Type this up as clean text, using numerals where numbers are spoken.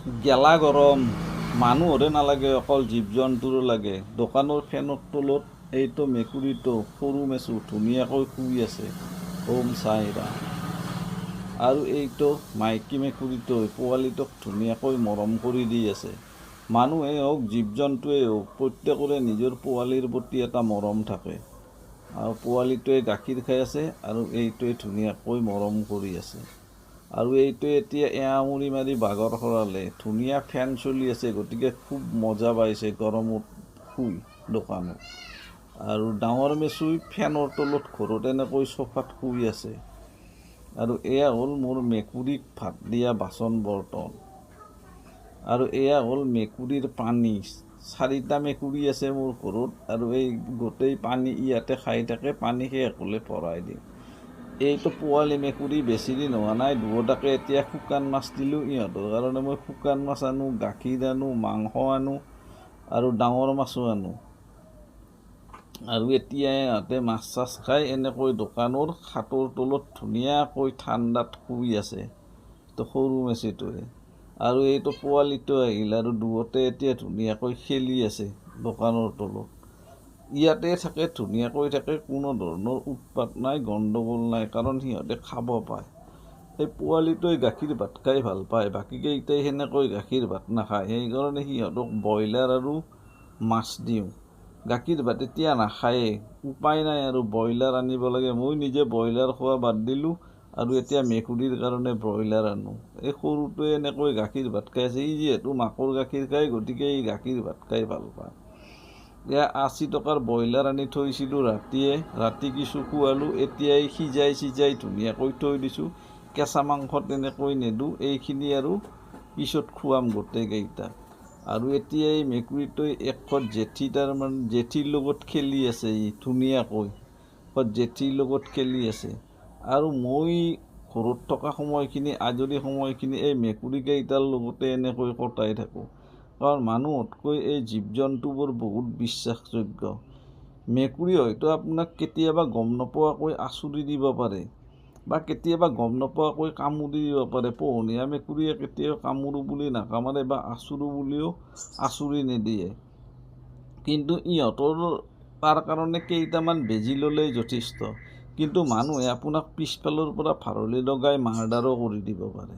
গেলা গৰম মানুহৰে নালাগে, অকল জীৱ জন্তুৰো লাগে। দোকানৰ ফেনৰ তলত এইটো মেকুৰীটো সৰু মেচু ধুনীয়াকৈ শুই আছে। ওম চাইৰা। আৰু এইটো মাইকী মেকুৰীটোৱে পোৱালিটোক ধুনীয়াকৈ মৰম কৰি দি আছে। মানুহেই হওক জীৱ জন্তুৱেই হওক, প্ৰত্যেকৰে নিজৰ পোৱালিৰ প্ৰতি এটা মৰম থাকে। আৰু পোৱালিটোৱে গাখীৰ খাই আছে আৰু এইটোৱে ধুনীয়াকৈ মৰম কৰি আছে। আৰু এইটোৱে এতিয়া এআমুৰি মাৰি বাগৰ সৰালে। ধুনীয়া ফেন চলি আছে, গতিকে খুব মজা পাইছে গৰমত শুই দোকানত। আৰু ডাঙৰ মেচুই ফেনৰ তলত ঘৰত এনেকৈ চোফাত শুই আছে। আৰু এয়া হ'ল মোৰ মেকুৰীক ভাত দিয়া বাচন বৰ্তন। আৰু এয়া হ'ল মেকুৰীৰ পানী। 4টা মেকুৰী আছে মোৰ ঘৰত, আৰু এই গোটেই পানী ইয়াতে খাই থাকে। পানী শেষ হ'লে ভৰাই দিম। এইটো পোৱালি মেকুৰী, বেছি দিন হোৱা নাই, দুয়োটাকে এতিয়া শুকান মাছ দিলোঁ। ইহঁতৰ কাৰণে মই শুকান মাছ আনো, গাখীৰ আনো, মাংস আনো আৰু ডাঙৰ মাছো আনো। আৰু এতিয়া ইহঁতে মাছ চাছ খাই এনেকৈ দোকানৰ খাটৰ তলত ধুনীয়াকৈ ঠাণ্ডাত শুই আছে। তো সৰু মেচিটোৱে আৰু এইটো পোৱালিটো আহিল, আৰু দুয়োতে এতিয়া ধুনীয়াকৈ খেলি আছে দোকানৰ তলত। ইয়াতে থাকে, ধুনীয়াকৈ থাকে, কোনো ধৰণৰ উৎপাত নাই, গণ্ডগোল নাই, কাৰণ সিহঁতে খাব পায়। এই পোৱালিটোৱে গাখীৰ ভাত খাই ভাল পায়, বাকীকেইটাই সেনেকৈ গাখীৰ ভাত নাখায়। সেইকাৰণে সিহঁতক ব্ৰইলাৰ আৰু মাছ দিওঁ। গাখীৰ ভাত এতিয়া নাখায়েই, উপায় নাই আৰু ব্ৰইলাৰ আনিব লাগে। মই নিজে ব্ৰইলাৰ খোৱা বাদ দিলোঁ আৰু এতিয়া মেকুৰীৰ কাৰণে ব্ৰইলাৰ আনো। এই সৰুটোৱে এনেকৈ গাখীৰ ভাত খাই আছে। ই যিহেতু মাকৰ গাখীৰ খায়, গতিকে ই গাখীৰ ভাত খাই ভাল পায়। এয়া 80 টকাৰ ব্ৰইলাৰ আনি থৈছিলোঁ ৰাতি কিছু খোৱালোঁ। এতিয়াই সিজাই ধুনীয়াকৈ থৈ দিছোঁ। কেঁচা মাংস তেনেকৈ নেদোঁ, এইখিনি আৰু পিছত খুৱাম গোটেইকেইটা। আৰু এতিয়া এই মেকুৰীটোৱে জেঠীৰ লগত খেলি আছে। ই ধুনীয়াকৈ জেঠীৰ লগত খেলি আছে। আৰু মই ঘৰত থকা সময়খিনি, আজৰি সময়খিনি এই মেকুৰীকেইটাৰ লগতে এনেকৈ কটাই থাকোঁ। কাৰণ মানুহতকৈ এই জীৱ জন্তুবোৰ বহুত বিশ্বাসযোগ্য। মেকুৰী হয়তো আপোনাক কেতিয়াবা গম নোপোৱাকৈ আঁচুৰি দিব পাৰে, বা কেতিয়াবা গম নোপোৱাকৈ কামুৰি দিব পাৰে। পোহনীয়া মেকুৰীয়ে কেতিয়াও কামুৰো বুলি নাকামুৰে, বা আঁচুৰো বুলিও আঁচুৰি নিদিয়ে। কিন্তু ইহঁতৰ তাৰ কাৰণে কেইটামান বেজি ল'লেই যথেষ্ট। কিন্তু মানুহে আপোনাক পিছফালৰ পৰা ভাৰলি লগাই মাৰ্ডাৰো কৰি দিব পাৰে।